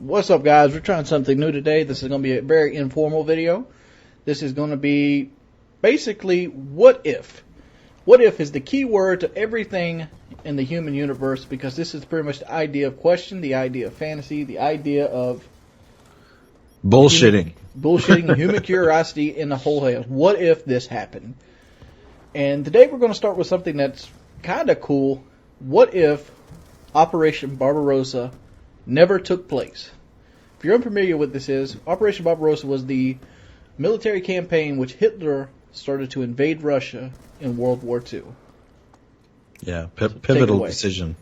What's up, guys? We're trying something new today. This is going to be a very informal video. This is going to be basically what if. What if is the key word to everything in the human universe, because this is pretty much the idea of question, the idea of fantasy, the idea of bullshitting. Human curiosity in the whole head. What if this happened? And today we're going to start with something that's kind of cool. What if Operation Barbarossa never took place? If you're unfamiliar with this is, Operation Barbarossa was the military campaign which Hitler started to invade Russia in World War II. Yeah, pivotal decision.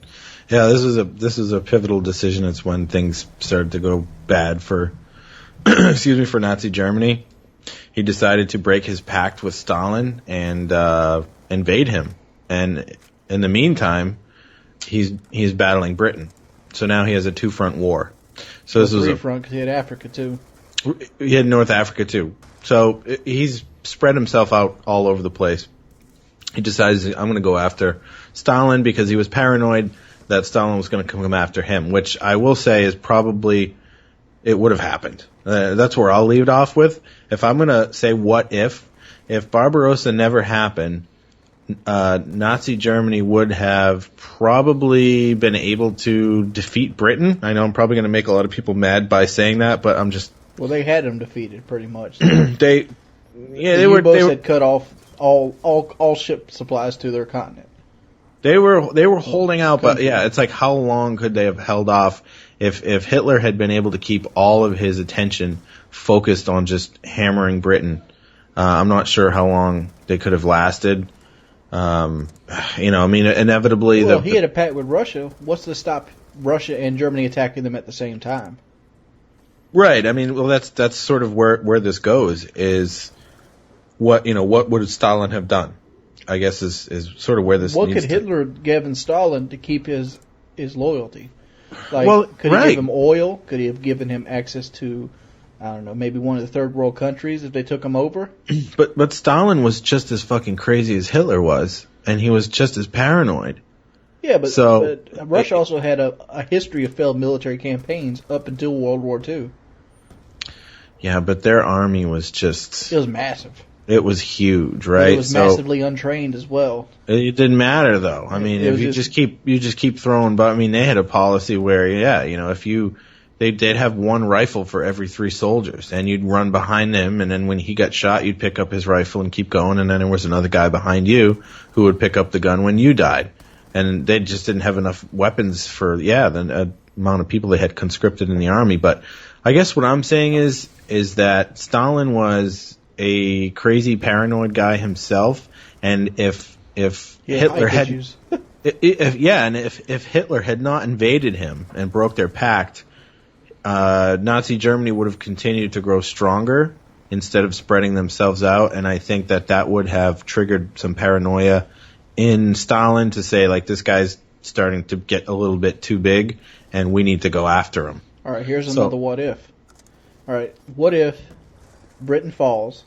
Yeah, this is a pivotal decision. It's when things started to go bad for for Nazi Germany. He decided to break his pact with Stalin and invade him. And in the meantime, he's battling Britain. So now he has a two-front war. So this was three-front because he had Africa too. He had North Africa too. So he's spread himself out all over the place. He decides, I'm going to go after Stalin because he was paranoid that Stalin was going to come after him, which I will say is probably, it would have happened. That's where I'll leave it off with. If I'm going to say what if Barbarossa never happened, Nazi Germany would have probably been able to defeat Britain. I know I'm probably going to make a lot of people mad by saying that, but I'm just... Well, they had them defeated pretty much. They had cut off all ship supplies to their continent. They were holding out, but yeah, it's like how long could they have held off if Hitler had been able to keep all of his attention focused on just hammering Britain? I'm not sure how long they could have lasted. Inevitably... Well, he had a pact with Russia. What's to stop Russia and Germany attacking them at the same time? Right. I mean, well, that's sort of where this goes, is what would Stalin have done? I guess is sort of where this What needs could Hitler have given Stalin to keep his loyalty? Could he right. give him oil? Could he have given him access to, I don't know, maybe one of the third world countries if they took him over? But Stalin was just as fucking crazy as Hitler was, and he was just as paranoid. Yeah, but Russia also had a history of failed military campaigns up until World War II. Yeah, but their army was just... It was massive. It was huge, right? It was massively untrained as well. It didn't matter though. I mean, if you just keep throwing, but I mean, they had a policy where, they'd have one rifle for every 3 soldiers, and you'd run behind them, and then when he got shot, you'd pick up his rifle and keep going, and then there was another guy behind you who would pick up the gun when you died, and they just didn't have enough weapons for the amount of people they had conscripted in the army. But I guess what I'm saying is that Stalin was a crazy paranoid guy himself, and if Hitler had if Hitler had not invaded him and broke their pact, Nazi Germany would have continued to grow stronger instead of spreading themselves out, and I think that would have triggered some paranoia in Stalin to say, like, this guy's starting to get a little bit too big and we need to go after him. All right, here's another what if. All right, what if Britain falls?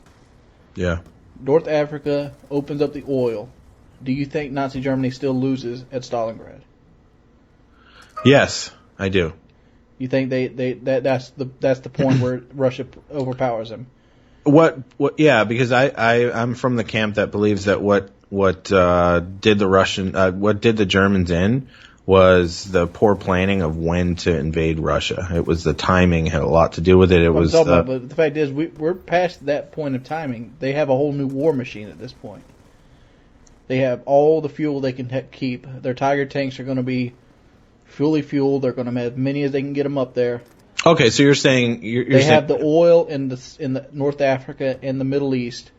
Yeah. North Africa opens up the oil. Do you think Nazi Germany still loses at Stalingrad? Yes, I do. You think that's the point where Russia overpowers them? What? Yeah, because I'm from the camp that believes that what did the Germans in was the poor planning of when to invade Russia. It was the timing had a lot to do with it. But the fact is, we're past that point of timing. They have a whole new war machine at this point. They have all the fuel they can keep. Their Tiger tanks are going to be fully fueled. They're going to have as many as they can get them up there. Okay, so you're saying they have the oil in the North Africa and the Middle East.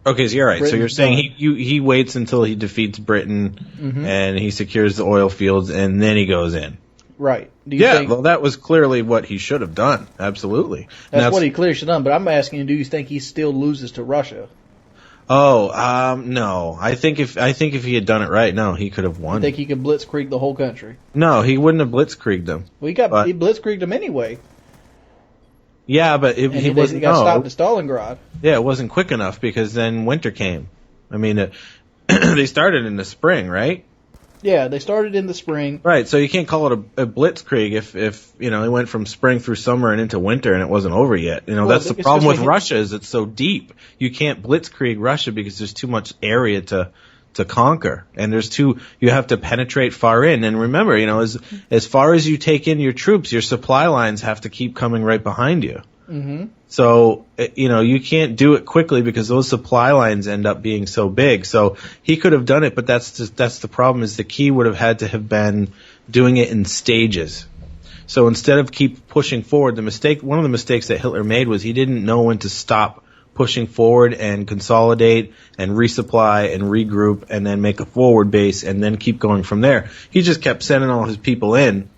Okay, so you're right. So you're saying he waits until he defeats Britain and he secures the oil fields and then he goes in. Right. Well, that was clearly what he should have done. Absolutely. That's what he clearly should have done. But I'm asking, do you think he still loses to Russia? Oh, no. I think if he had done it right, no, he could have won. You think he could blitzkrieg the whole country? No, he wouldn't have blitzkrieged them. Well, he blitzkrieged them anyway. Yeah, but he got stopped at Stalingrad. Yeah, it wasn't quick enough because then winter came. I mean, they started in the spring, right? Yeah, they started in the spring. Right, so you can't call it a blitzkrieg if it went from spring through summer and into winter and it wasn't over yet. That's the problem with Russia is it's so deep. You can't blitzkrieg Russia because there's too much area to conquer, and you have to penetrate far in. And remember, as far as you take in your troops, your supply lines have to keep coming right behind you. Mm-hmm. So, you can't do it quickly because those supply lines end up being so big. So he could have done it, but that's the problem is the key would have had to have been doing it in stages. So instead of keep pushing forward, one of the mistakes that Hitler made was he didn't know when to stop pushing forward and consolidate and resupply and regroup and then make a forward base and then keep going from there. He just kept sending all his people in,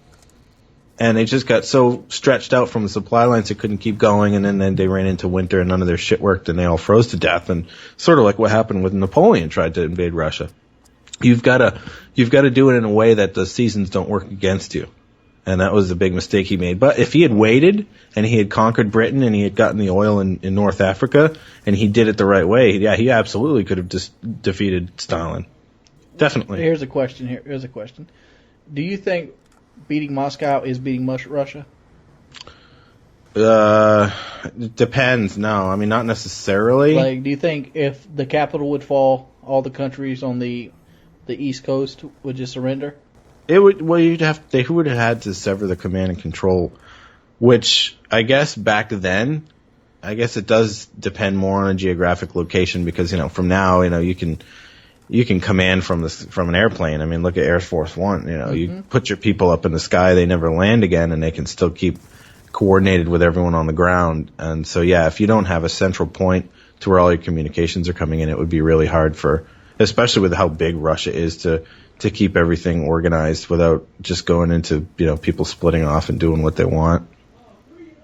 and they just got so stretched out from the supply lines they couldn't keep going, and then they ran into winter and none of their shit worked and they all froze to death, and sort of like what happened when Napoleon tried to invade Russia. You've got to do it in a way that the seasons don't work against you. And that was the big mistake he made. But if he had waited and he had conquered Britain and he had gotten the oil in North Africa and he did it the right way, he absolutely could have just defeated Stalin. Definitely. Here's a question. Do you think beating Moscow is beating Russia? It depends. No, I mean, not necessarily. Do you think if the capital would fall, all the countries on the East Coast would just surrender? They would have had to sever the command and control, which I guess back then, it does depend more on a geographic location because, from now, you can command from an airplane. I mean, look at Air Force One, you put your people up in the sky, they never land again, and they can still keep coordinated with everyone on the ground. And so, yeah, if you don't have a central point to where all your communications are coming in, it would be really hard especially with how big Russia is to keep everything organized without just going into, people splitting off and doing what they want.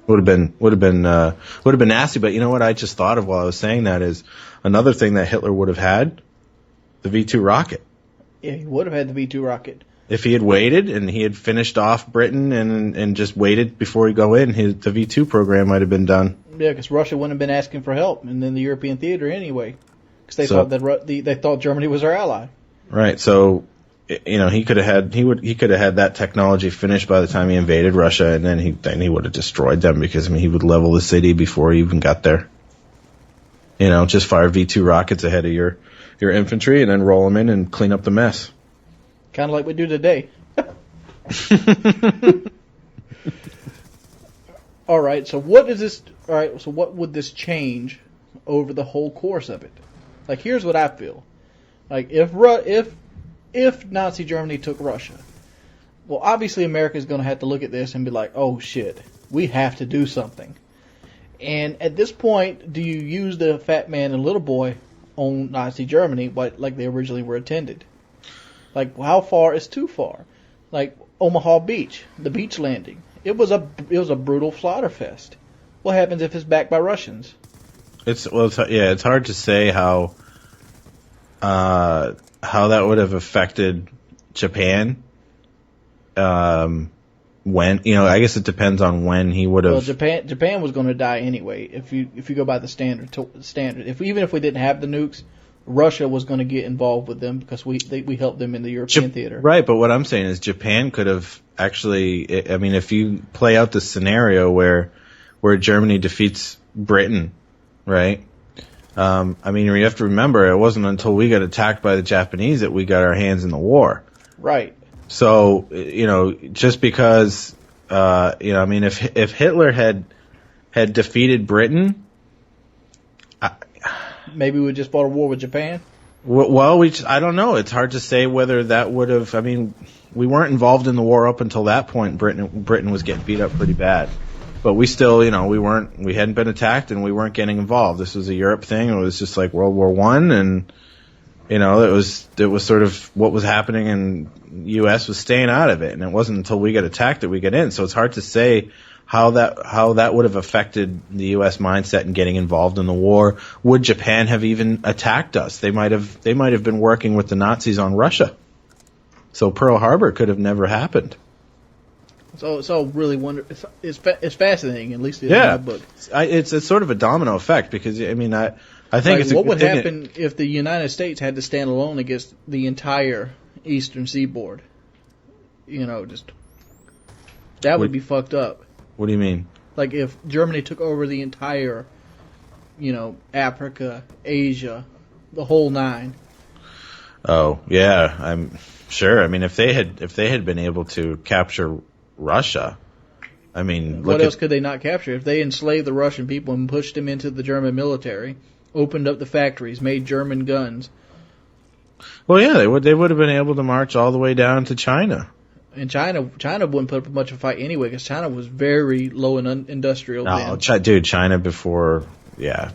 Would have been nasty. But you know what I just thought of while I was saying that is another thing that Hitler would have had, the V2 rocket. Yeah, he would have had the V2 rocket. If he had waited and he had finished off Britain and just waited before he go in, the V2 program might have been done. Yeah, because Russia wouldn't have been asking for help, and then the European theater anyway, because they thought Germany was our ally. Right. So, he could have had that technology finished by the time he invaded Russia, and then he would have destroyed them because he would level the city before he even got there. Just fire V2 rockets ahead of your infantry and then roll them in and clean up the mess. Kind of like we do today. All right. So what is this? All right. So what would this change over the whole course of it? Here's what I feel. If Nazi Germany took Russia, well, obviously America is going to have to look at this and be like, oh shit, we have to do something. And at this point, do you use the fat man and little boy on Nazi Germany like they originally were intended? How far is too far? Omaha Beach, the beach landing. It was a brutal slaughter fest. What happens if it's backed by Russians? It's hard to say how that would have affected Japan. When I guess it depends on when he would have. Well, Japan was going to die anyway. If you go by the standard, even if we didn't have the nukes, Russia was going to get involved with them because we helped them in the European theater. Right, but what I'm saying is Japan could have actually. I mean, if you play out the scenario where Germany defeats Britain, right? I mean, you have to remember it wasn't until we got attacked by the Japanese that we got our hands in the war. Right. So, just because, I mean, if Hitler had defeated Britain, maybe we just fought a war with Japan. Well, I don't know. It's hard to say whether that would have. I mean, we weren't involved in the war up until that point. Britain was getting beat up pretty bad, but we still, we hadn't been attacked and we weren't getting involved. This was a Europe thing. It was just like World War I, and it was sort of what was happening, and U.S. was staying out of it. And it wasn't until we got attacked that we got in. So it's hard to say how that would have affected the U.S. mindset in getting involved in the war. Would Japan have even attacked us? They might have been working with the Nazis on Russia. So Pearl Harbor could have never happened. So it's all really it's fascinating, at least in my book. It's sort of a domino effect because I mean I think it's what would happen if the United States had to stand alone against the entire eastern seaboard. Just that would be fucked up. What do you mean? Like if Germany took over the entire, Africa, Asia, the whole nine. Oh yeah, I'm sure. I mean, if they had been able to capture Russia, I mean, what else could they not capture? If they enslaved the Russian people and pushed them into the German military, opened up the factories, made German guns. Well, yeah, they would have been able to march all the way down to China. And China wouldn't put up much of a fight anyway, because China was very low in industrial. No, China before. Yeah,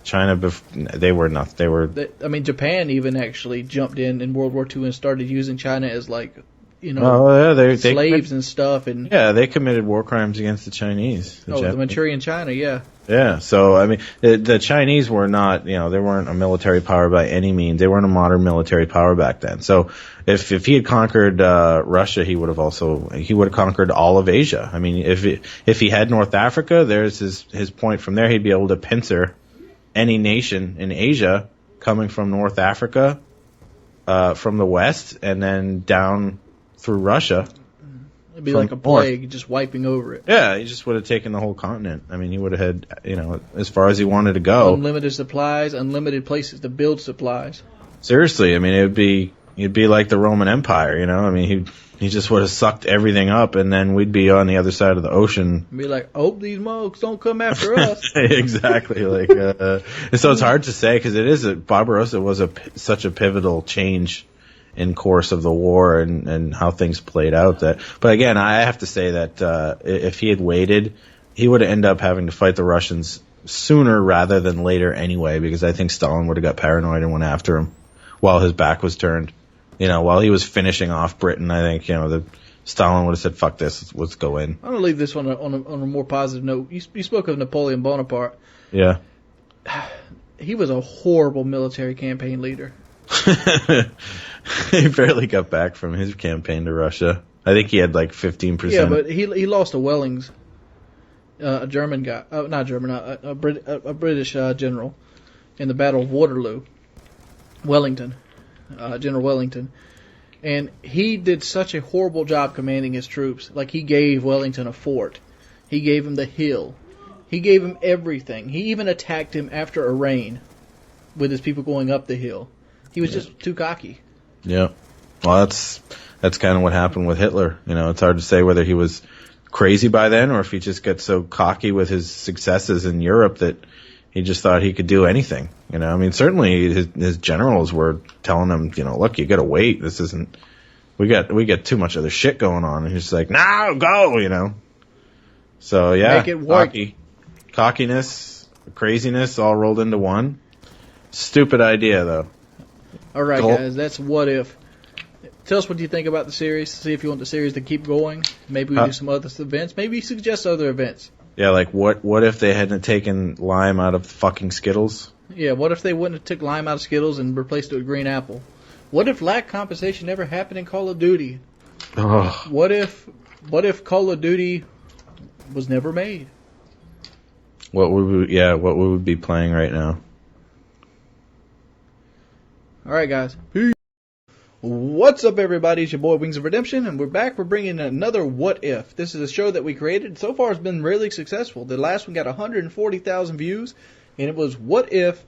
they were not. They were. Japan even actually jumped in World War II and started using China as slaves and stuff. And they committed war crimes against the Chinese. The Manchurian China, yeah. Yeah, so I mean, the Chinese were not, they weren't a military power by any means. They weren't a modern military power back then. So if he had conquered Russia, he would have conquered all of Asia. I mean, if he had North Africa, there's his point from there. He'd be able to pincer any nation in Asia coming from North Africa, from the west, and then down through Russia. It'd be like a plague, just wiping over it. Yeah, he just would have taken the whole continent. I mean, he would have had, as far as he wanted to go. Unlimited supplies, unlimited places to build supplies. Seriously, I mean, it'd be like the Roman Empire, I mean, he just would have sucked everything up, and then we'd be on the other side of the ocean. Be like, oh, these monks don't come after us. Exactly. And so it's hard to say, because Barbarossa was such a pivotal change in course of the war and how things played out. But again, I have to say that if he had waited, he would have ended up having to fight the Russians sooner rather than later anyway, because I think Stalin would have got paranoid and went after him while his back was turned. While he was finishing off Britain, I think, Stalin would have said, fuck this, let's go in. I'm going to leave this on a more positive note. You spoke of Napoleon Bonaparte. Yeah. He was a horrible military campaign leader. He barely got back from his campaign to Russia. I think he had like 15%. Yeah, but he lost to Wellings, a German guy, a British general in the Battle of Waterloo. Wellington, General Wellington. And he did such a horrible job commanding his troops. Like, he gave Wellington a fort. He gave him the hill. He gave him everything. He even attacked him after a rain with his people going up the hill. He was just too cocky. Yeah. Well, that's kind of what happened with Hitler. It's hard to say whether he was crazy by then or if he just got so cocky with his successes in Europe that he just thought he could do anything. I mean, certainly his generals were telling him, look, you got to wait. This isn't. We got too much other shit going on. And he's just like, no, go. So yeah, make it work. Cockiness, craziness, all rolled into one. Stupid idea, though. All right, guys, that's What If. Tell us what you think about the series. See if you want the series to keep going. Maybe we do some other events. Maybe suggest other events. Yeah, like what if they hadn't taken lime out of fucking Skittles? Yeah, what if they wouldn't have took lime out of Skittles and replaced it with green apple? What if lack compensation never happened in Call of Duty? Oh. What if Call of Duty was never made? What would we be playing right now? All right, guys. Peace. What's up, everybody? It's your boy, Wings of Redemption, and we're back. We're bringing another What If. This is a show that we created. So far, it's been really successful. The last one got 140,000 views, and it was What If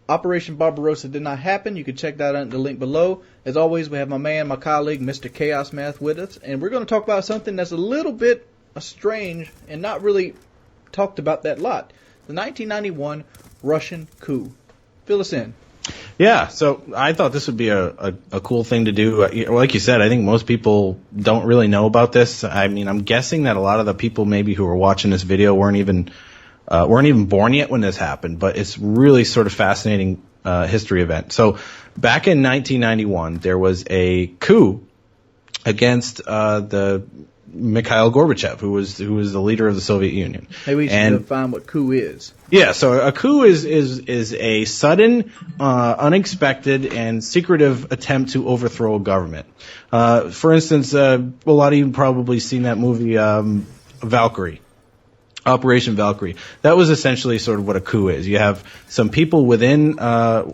Operation Barbarossa did not happen. You can check that out in the link below. As always, we have my colleague, Mr. Chaos Math, with us, and we're going to talk about something that's a little bit strange and not really talked about that lot. The 1991 Russian coup. Fill us in. Yeah, so I thought this would be a cool thing to do. Like you said, I think most people don't really know about this. I mean, I'm guessing that a lot of the people maybe who are watching this video weren't even born yet when this happened, but it's really sort of fascinating history event. So back in 1991, there was a coup against the Mikhail Gorbachev, who was the leader of the Soviet Union. Maybe we should define what coup is. Yeah, so a coup is a sudden, unexpected, and secretive attempt to overthrow a government. For instance, a lot of you have probably seen that movie Valkyrie. Operation Valkyrie. That was essentially sort of what a coup is. You have some people within,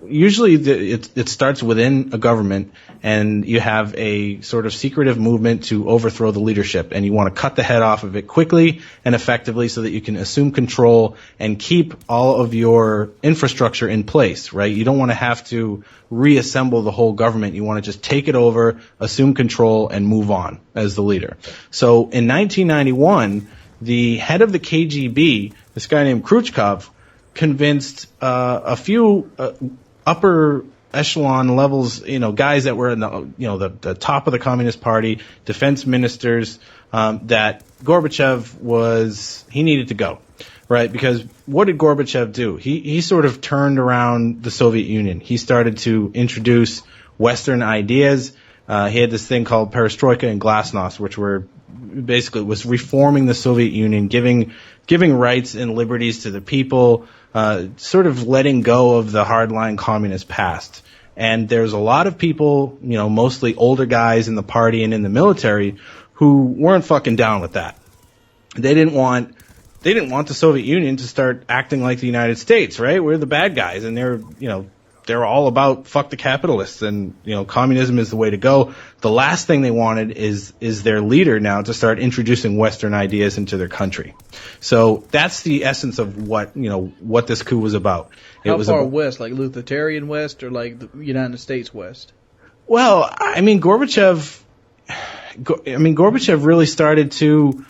usually it starts within a government, and you have a sort of secretive movement to overthrow the leadership, and you want to cut the head off of it quickly and effectively so that you can assume control and keep all of your infrastructure in place, right? You don't want to have to reassemble the whole government. You want to just take it over, assume control, and move on as the leader. So in 1991, the head of the KGB, this guy named Khrushchev, convinced a few upper echelon levels, guys that were in the top of the Communist Party, defense ministers, that Gorbachev he needed to go, right? Because what did Gorbachev do? He sort of turned around the Soviet Union. He started to introduce Western ideas. He had this thing called perestroika and glasnost, which was reforming the Soviet Union, giving rights and liberties to the people, sort of letting go of the hardline communist past. And there's a lot of people, mostly older guys in the party and in the military, who weren't fucking down with that. They didn't want the Soviet Union to start acting like the United States, right? We're the bad guys, and they're all about fuck the capitalists, and communism is the way to go. The last thing they wanted is their leader now to start introducing Western ideas into their country. So that's the essence of what this coup was about. How far west, like Lucitarian West or like the United States West? Well, Gorbachev really started to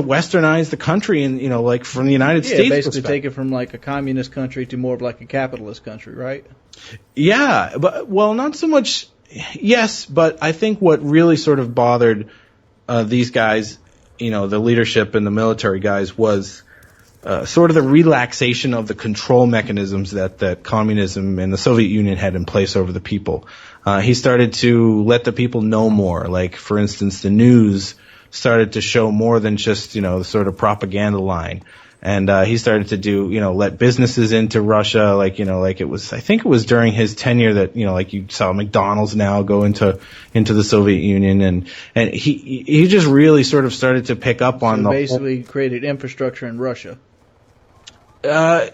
westernize the country, and like from the United States basically take it from like a communist country to more of like a capitalist country, right? Yeah, but not so much. Yes, but I think what really sort of bothered these guys, the leadership and the military guys, was sort of the relaxation of the control mechanisms that communism and the Soviet Union had in place over the people. He started to let the people know more. Like, for instance, the news started to show more than just, the sort of propaganda line. And he started to let businesses into Russia, I think it was during his tenure that, you saw McDonald's now go into the Soviet Union, and he just really sort of started to pick up on basically created infrastructure in Russia.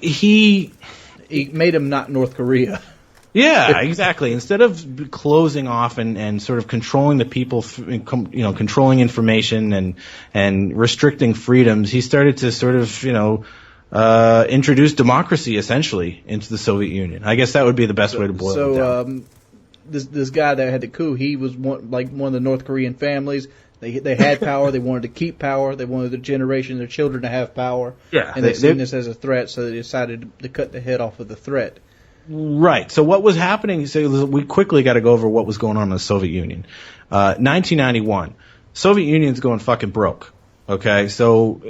He made him not North Korea. Yeah, exactly. Instead of closing off and sort of controlling the people, controlling information and restricting freedoms, he started to sort of, introduce democracy essentially into the Soviet Union. I guess that would be the best way to boil it down. This guy that had the coup, he was one of the North Korean families. They had power. They wanted to keep power. They wanted their children to have power. Yeah, and they seen this as a threat, so they decided to cut the head off of the threat. Right. So what was happening, we quickly got to go over what was going on in the Soviet Union. 1991, Soviet Union's going fucking broke. Okay. So,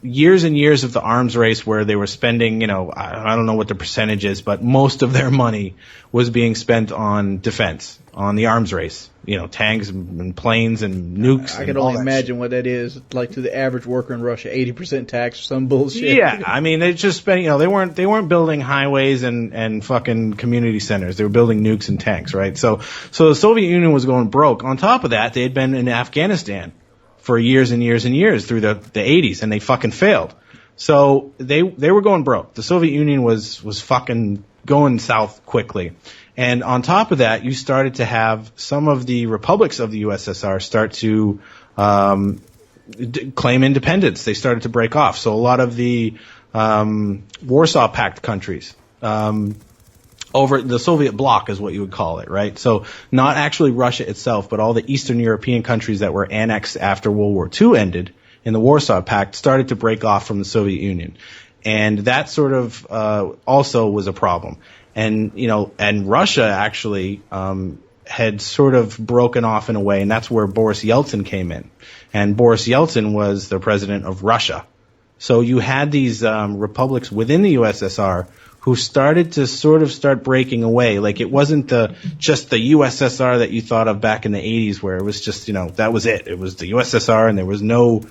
years and years of the arms race where they were spending, I don't know what the percentage is, but most of their money was being spent on defense, on the arms race. Tanks and planes and nukes. I can only imagine what that is like to the average worker in Russia. 80% tax or some bullshit. Yeah, they just spent. They weren't building highways and fucking community centers. They were building nukes and tanks, right? So the Soviet Union was going broke. On top of that, they had been in Afghanistan for years and years and years through the 80s, and they fucking failed. So they were going broke. The Soviet Union was fucking going south quickly. And on top of that, you started to have some of the republics of the USSR start to claim independence. They started to break off. So a lot of the Warsaw Pact countries, over the Soviet bloc is what you would call it, right? So not actually Russia itself, but all the Eastern European countries that were annexed after World War II ended in the Warsaw Pact started to break off from the Soviet Union. And that sort of also was a problem. And, and Russia actually had sort of broken off in a way, and that's where Boris Yeltsin came in. And Boris Yeltsin was the president of Russia. So you had these republics within the USSR who started to start breaking away. Like, it wasn't just the USSR that you thought of back in the 80s where it was just, that was it. It was the USSR, and there was no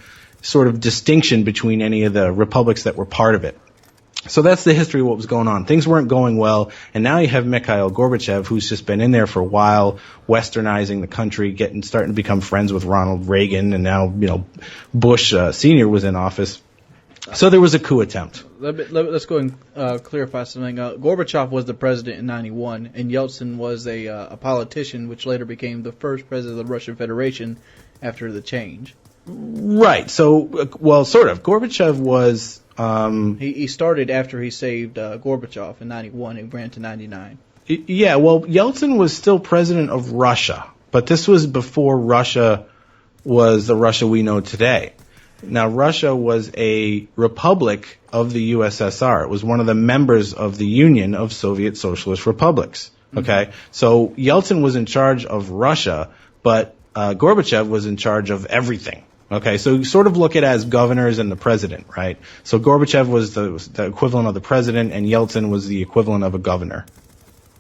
sort of distinction between any of the republics that were part of it. So that's the history of what was going on. Things weren't going well, and now you have Mikhail Gorbachev, who's just been in there for a while, westernizing the country, starting to become friends with Ronald Reagan, and now, Bush Sr. was in office. So there was a coup attempt. Let's go and clarify something. Gorbachev was the president in 91, and Yeltsin was a politician, which later became the first president of the Russian Federation after the change. Right. So, sort of. Gorbachev was... He started after he saved Gorbachev in 91 and ran to 99. Yeah, well, Yeltsin was still president of Russia, but this was before Russia was the Russia we know today. Now, Russia was a republic of the USSR. It was one of the members of the Union of Soviet Socialist Republics. Okay? So Yeltsin was in charge of Russia, but Gorbachev was in charge of everything. Okay, so you sort of look at it as governors and the president, right? So Gorbachev was the equivalent of the president, and Yeltsin was the equivalent of a governor.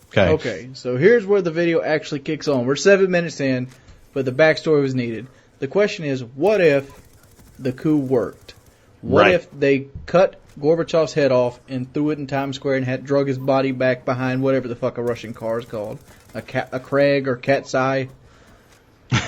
Okay. Okay, so here's where the video actually kicks on. We're 7 minutes in, but the backstory was needed. The question is, what if the coup worked? What if they cut Gorbachev's head off and threw it in Times Square and drug his body back behind whatever the fuck a Russian car is called? A Krag or Cat's Eye?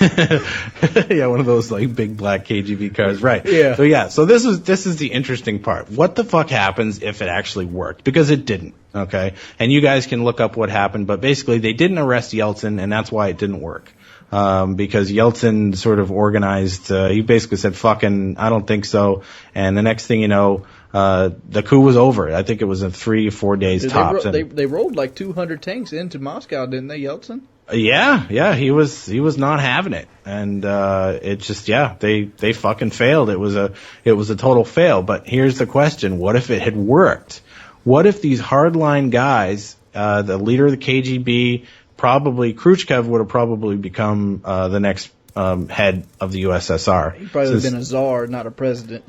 Yeah, one of those like big black KGB cars, right? Yeah. So this is the interesting part. What the fuck happens if it actually worked? Because it didn't. Okay, and you guys can look up what happened, but basically they didn't arrest Yeltsin, and that's why it didn't work. Because Yeltsin sort of organized. He basically said, "Fucking, I don't think so." And the next thing you know, the coup was over. I think it was in 3 or 4 days tops. They rolled like 200 tanks into Moscow, didn't they, Yeltsin? Yeah, he was not having it, and it just they fucking failed. It was a total fail. But here's the question: what if it had worked? What if these hardline guys, the leader of the KGB, probably Khrushchev would have probably become the next head of the USSR? He probably would have been a czar, not a president.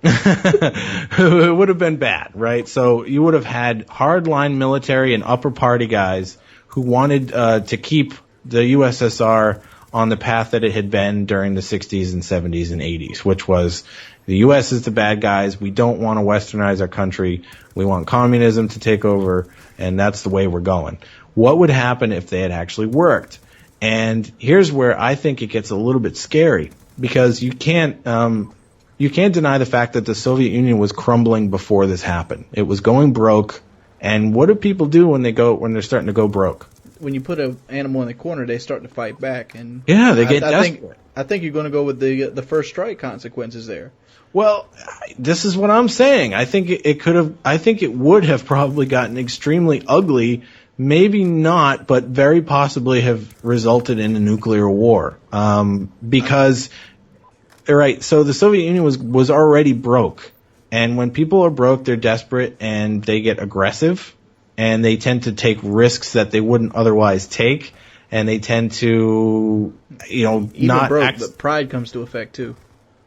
It would have been bad, right? So you would have had hardline military and upper party guys who wanted to keep the USSR on the path that it had been during the 60s and 70s and 80s, which was the U.S. is the bad guys. We don't want to westernize our country. We want communism to take over, and that's the way we're going. What would happen if they had actually worked? And here's where I think it gets a little bit scary, because you can't deny the fact that the Soviet Union was crumbling before this happened. It was going broke. And what do people do when they're starting to go broke? When you put an animal in the corner, they start to fight back, and yeah, they get desperate. I think you're going to go with the first strike consequences there. Well, this is what I'm saying. I think it would have probably gotten extremely ugly. Maybe not, but very possibly have resulted in a nuclear war. Because, right, so the Soviet Union was already broke. And when people are broke, they're desperate and they get aggressive, and they tend to take risks that they wouldn't otherwise take, and they tend to, even not broke, act. But pride comes to effect too.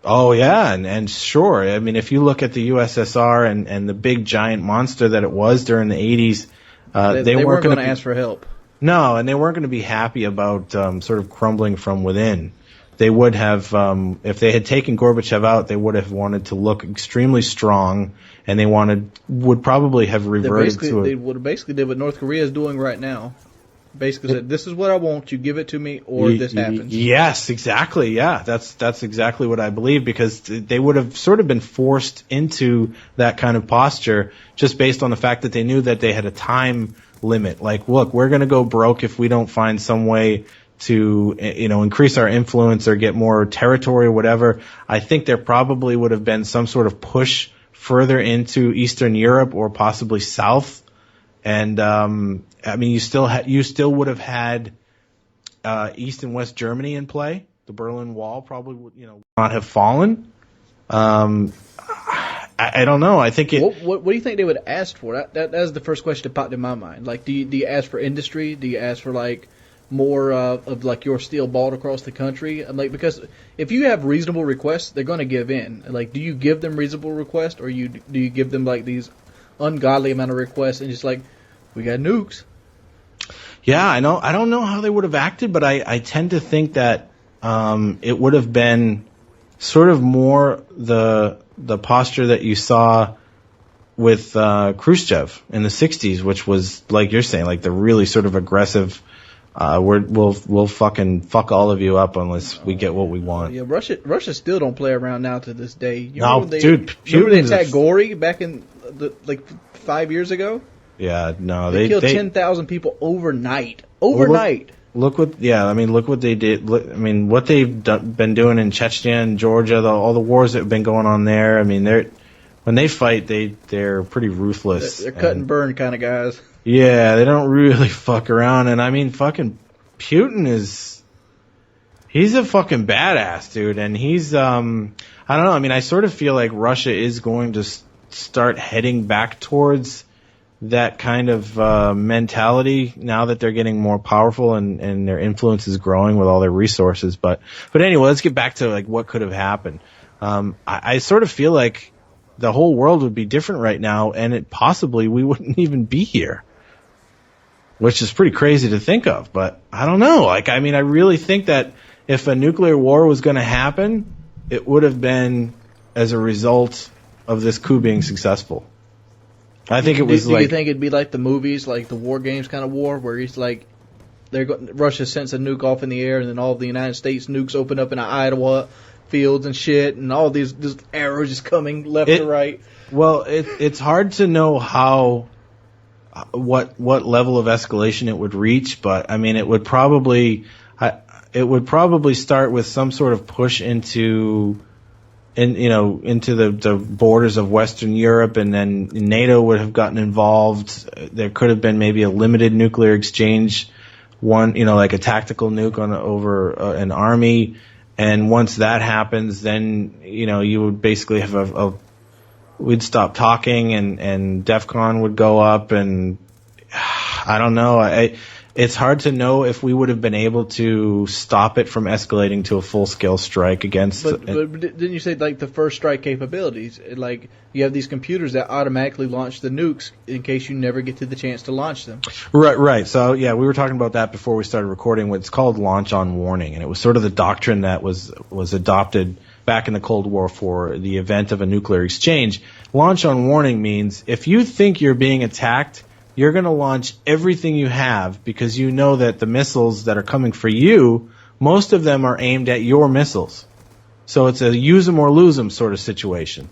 Oh yeah, and sure. I mean, if you look at the USSR and the big giant monster that it was during the 80s, they weren't going to ask for help. No, and they weren't going to be happy about sort of crumbling from within. They would have, if they had taken Gorbachev out, they would have wanted to look extremely strong, and they would probably have reverted to it. They would have basically did what North Korea is doing right now. Basically said, "This is what I want. You give it to me, or this happens." Yes, exactly. Yeah, that's exactly what I believe, because they would have sort of been forced into that kind of posture just based on the fact that they knew that they had a time limit. Like, look, we're going to go broke if we don't find some way to, increase our influence or get more territory or whatever. I think there probably would have been some sort of push further into Eastern Europe or possibly South. And, you still would have had, East and West Germany in play. The Berlin Wall probably would, not have fallen. I don't know. I think What do you think they would ask for? That's the first question that popped in my mind. Like, do you ask for industry? Do you ask for like more of like your steel balled across the country? Like, because if you have reasonable requests, they're going to give in. Like, do you give them reasonable requests, or do you give them like these ungodly amount of requests and just like, we got nukes? Yeah, I know. I don't know how they would have acted, but I tend to think that it would have been sort of more the posture that you saw Khrushchev in the 60s, which was, like you're saying, like the really sort of aggressive, we'll fucking fuck all of you up unless we get what we want. Yeah, Russia still don't play around now to this day. Remember they attacked Gori back in 5 years ago? Yeah, no, they killed 10,000 people overnight. Overnight. Look what they did. What they've been doing in Chechnya and Georgia, all the wars that have been going on there. I mean, when they fight, they're pretty ruthless. They're cut and burn kind of guys. Yeah, they don't really fuck around. And I mean, fucking Putin he's a fucking badass, dude. And he's, I don't know. I mean, I sort of feel like Russia is going to start heading back towards that kind of mentality now that they're getting more powerful and their influence is growing with all their resources. But anyway, let's get back to like what could have happened. I sort of feel like the whole world would be different right now, and possibly we wouldn't even be here, which is pretty crazy to think of. But I don't know. Like, I mean, I really think that if a nuclear war was going to happen, it would have been as a result of this coup being successful. I think it was do you think it'd be like the movies, like the War Games kind of war, where he's like, Russia sends a nuke off in the air, and then all of the United States nukes open up in Iowa fields and shit, and all these arrows just coming left to right. Well, it's hard to know what level of escalation it would reach, but I mean, it would probably start with some sort of push into the borders of Western Europe, and then NATO would have gotten involved. There could have been maybe a limited nuclear exchange, like a tactical nuke over an army. And once that happens, then, you would basically have we'd stop talking and DEFCON would go up, and I don't know. It's hard to know if we would have been able to stop it from escalating to a full-scale strike against... But didn't you say, like, the first strike capabilities? Like, you have these computers that automatically launch the nukes in case you never get to the chance to launch them. Right. So, yeah, we were talking about that before we started recording. It's called launch on warning, and it was sort of the doctrine that was adopted back in the Cold War for the event of a nuclear exchange. Launch on warning means if you think you're being attacked, you're going to launch everything you have because you know that the missiles that are coming for you, most of them are aimed at your missiles. So it's a use them or lose them sort of situation.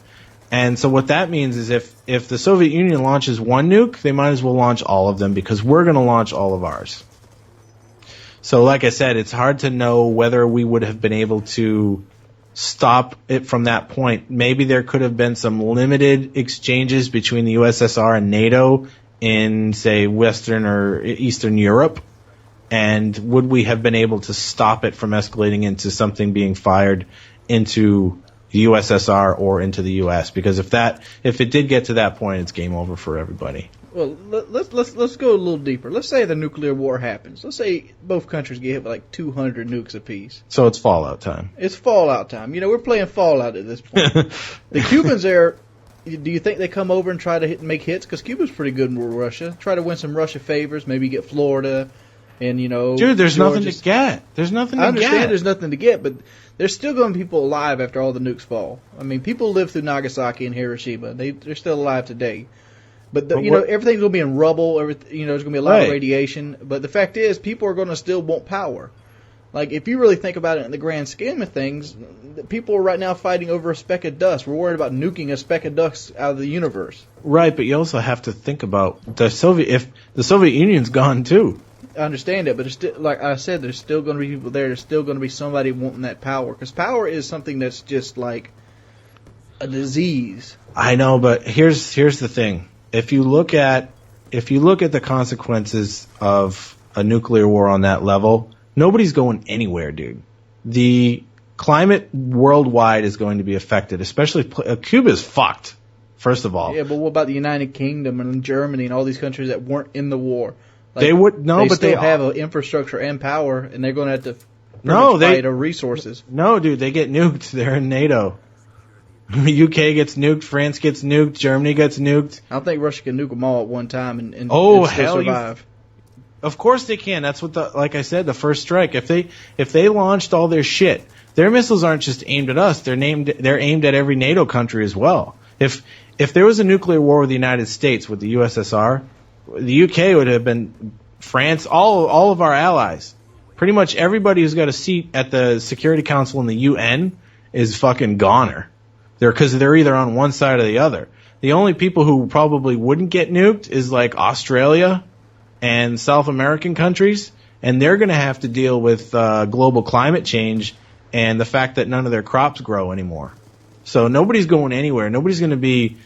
And so what that means is if the Soviet Union launches one nuke, they might as well launch all of them because we're going to launch all of ours. So like I said, it's hard to know whether we would have been able to stop it from that point. Maybe there could have been some limited exchanges between the USSR and NATO in, say, Western or Eastern Europe, and would we have been able to stop it from escalating into something being fired into the USSR or into the US? Because if it did get to that point, it's game over for everybody. Well, let's go a little deeper. Let's say the nuclear war happens. Let's say both countries get hit with like 200 nukes apiece. So it's Fallout time. It's Fallout time. We're playing Fallout at this point. The Cubans there. Do you think they come over and try to make hits? Because Cuba's pretty good with Russia. Try to win some Russia favors, maybe get Florida, and Dude, there's nothing to get. There's nothing to get. I understand there's nothing to get, but there's still going to be people alive after all the nukes fall. I mean, people live through Nagasaki and Hiroshima. They're still alive today. But everything's going to be in rubble. There's going to be a lot of radiation. But the fact is, people are going to still want power. Like, if you really think about it in the grand scheme of things, people are right now fighting over a speck of dust. We're worried about nuking a speck of dust out of the universe. Right, but you also have to think about if the Soviet Union's gone too. I understand it, but it's still, like I said, there's still going to be people there. There's still going to be somebody wanting that power. Because power is something that's just like a disease. I know, but here's the thing. If you look at the consequences of a nuclear war on that level, nobody's going anywhere, dude. The climate worldwide is going to be affected, especially Cuba's fucked, first of all. Yeah, but what about the United Kingdom and Germany and all these countries that weren't in the war? Like, they still have an infrastructure and power, and they're going to have to fight over resources. No, dude, they get nuked. They're in NATO. UK gets nuked, France gets nuked, Germany gets nuked. I don't think Russia can nuke them all at one time and still survive. Of course they can. That's what like I said, the first strike. If they launched all their shit, their missiles aren't just aimed at us. They're aimed at every NATO country as well. If if there was a nuclear war with the United States, with the USSR, the UK would have been France, all of our allies. Pretty much everybody who's got a seat at the Security Council in the UN is fucking goner. Because they're either on one side or the other. The only people who probably wouldn't get nuked is like Australia and South American countries, and they're going to have to deal with global climate change and the fact that none of their crops grow anymore. So nobody's going anywhere. Nobody's going to be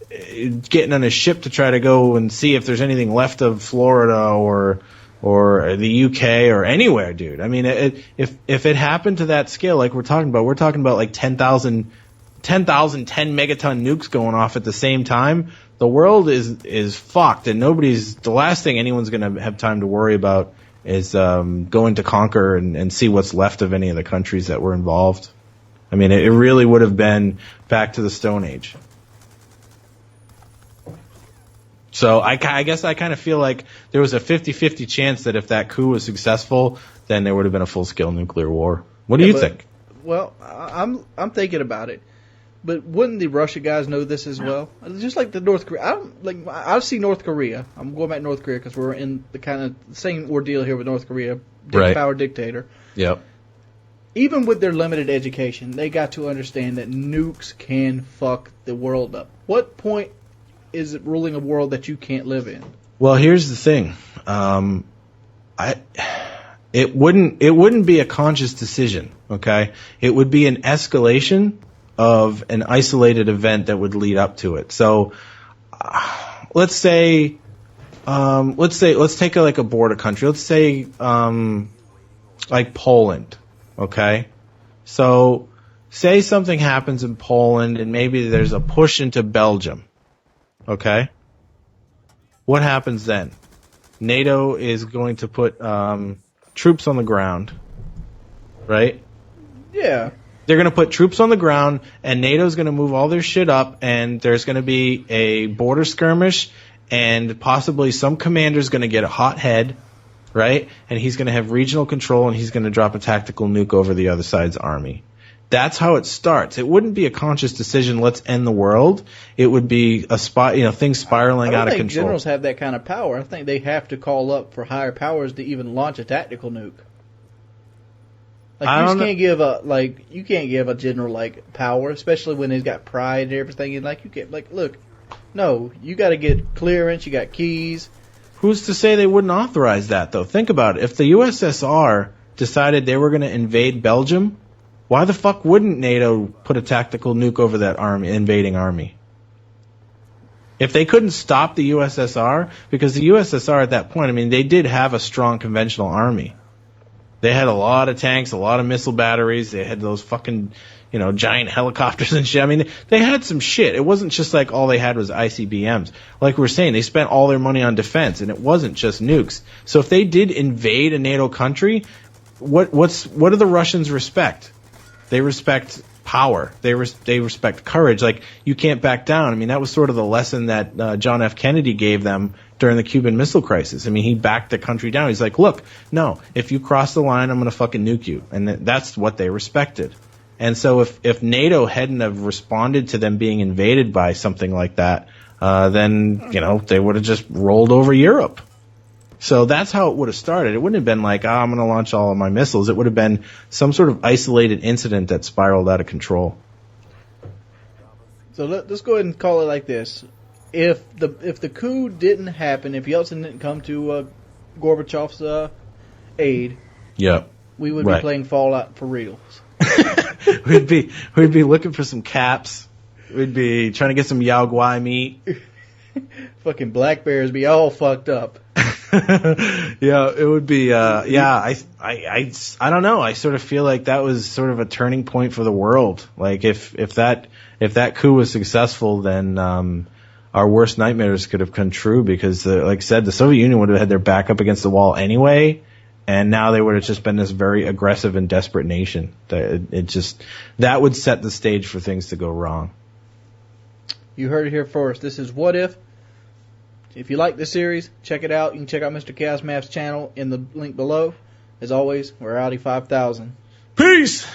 getting on a ship to try to go and see if there's anything left of Florida or the UK or anywhere, dude. I mean, if it happened to that scale, like we're talking about like 10,000 10-megaton nukes going off at the same time, the world is fucked, and the last thing anyone's going to have time to worry about is going to conquer and see what's left of any of the countries that were involved. I mean, it really would have been back to the Stone Age. So I guess I kind of feel like there was a 50-50 chance that if that coup was successful, then there would have been a full-scale nuclear war. What do you think? Well, I'm thinking about it. But wouldn't the Russia guys know this as well? Just like the North Korea. I see North Korea. I'm going back to North Korea because we're in the kind of same ordeal here with North Korea. Power dictator. Yep. Even with their limited education, they got to understand that nukes can fuck the world up. What point is it ruling a world that you can't live in? Well, here's the thing. It wouldn't be a conscious decision, okay? It would be an escalation of an isolated event that would lead up to it. So, let's take like a border country. Let's say, like Poland, okay? So, say something happens in Poland and maybe there's a push into Belgium, okay? What happens then? NATO is going to put troops on the ground, right? Yeah. They're going to put troops on the ground, and NATO's going to move all their shit up, and there's going to be a border skirmish, and possibly some commander's going to get a hot head, right? And he's going to have regional control, and he's going to drop a tactical nuke over the other side's army. That's how it starts. It wouldn't be a conscious decision, let's end the world. It would be things spiraling out of control. I don't think generals have that kind of power. I think they have to call up for higher powers to even launch a tactical nuke. Like you can't give a general like power, especially when he's got pride and everything. And like you can't look, no, you got to get clearance. You got keys. Who's to say they wouldn't authorize that though? Think about it. If the USSR decided they were going to invade Belgium, why the fuck wouldn't NATO put a tactical nuke over that invading army? If they couldn't stop the USSR, because the USSR at that point, I mean, they did have a strong conventional army. They had a lot of tanks, a lot of missile batteries. They had those fucking, giant helicopters and shit. I mean, they had some shit. It wasn't just like all they had was ICBMs. Like we were saying, they spent all their money on defense, and it wasn't just nukes. So if they did invade a NATO country, what do the Russians respect? They respect power. They respect courage. Like, you can't back down. I mean, that was sort of the lesson that John F. Kennedy gave them during the Cuban Missile Crisis. I mean, he backed the country down. He's like, look, no, if you cross the line, I'm going to fucking nuke you. And that's what they respected. And so if NATO hadn't have responded to them being invaded by something like that, then, they would have just rolled over Europe. So that's how it would have started. It wouldn't have been like, I'm going to launch all of my missiles. It would have been some sort of isolated incident that spiraled out of control. So let's go ahead and call it like this. If the coup didn't happen, if Yeltsin didn't come to Gorbachev's aid, we would be playing Fallout for reals. we'd be looking for some caps. We'd be trying to get some Yao Guai meat. Fucking black bears be all fucked up. Yeah, it would be. I don't know. I sort of feel like that was sort of a turning point for the world. Like if that coup was successful, then our worst nightmares could have come true, because, like I said, the Soviet Union would have had their back up against the wall anyway, and now they would have just been this very aggressive and desperate nation. That would set the stage for things to go wrong. You heard it here first. This is What If. If you like this series, check it out. You can check out Mr. Chaos Math's channel in the link below. As always, we're Audi 5000. Peace!